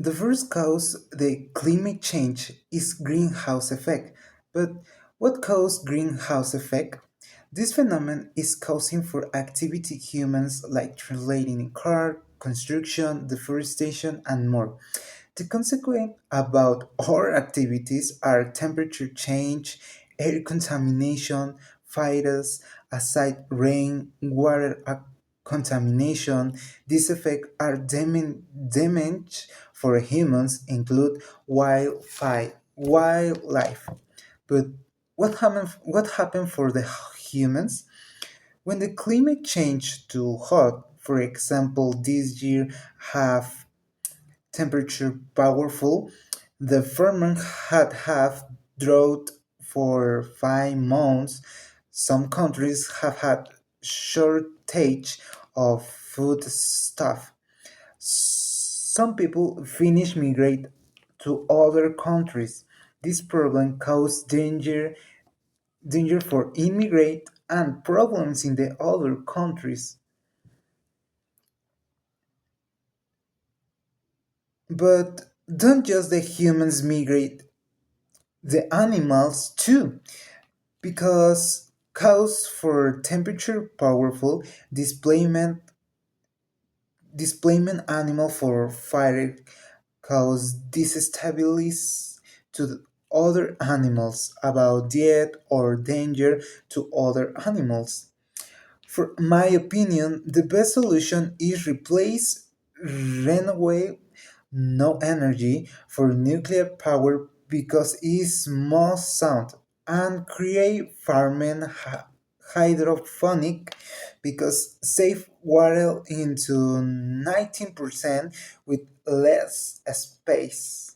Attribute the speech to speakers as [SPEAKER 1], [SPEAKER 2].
[SPEAKER 1] The first cause, the climate change, is greenhouse effect. But what causes greenhouse effect? This phenomenon is causing for activity humans like translating in car, construction, deforestation, and more. The consequence about our activities are temperature change, air contamination, fires, acid rain, water contamination. These effects are damage for humans include wildlife. But what happened for the humans? When the climate changed too hot, for example, this year have temperature powerful, the farmer had have drought for 5 months. Some countries have had shortage of food stuff. Some people finish migrate to other countries. This problem caused danger for immigrate and problems in the other countries. But don't just the humans migrate, the animals too, because cause for temperature powerful displacement animal for fire cause disstabilize to the other animals about death or danger to other animals. For my opinion, the best solution is replace runaway no energy for nuclear power because it's most sound and create farming hydroponic because save water into 19% with less space.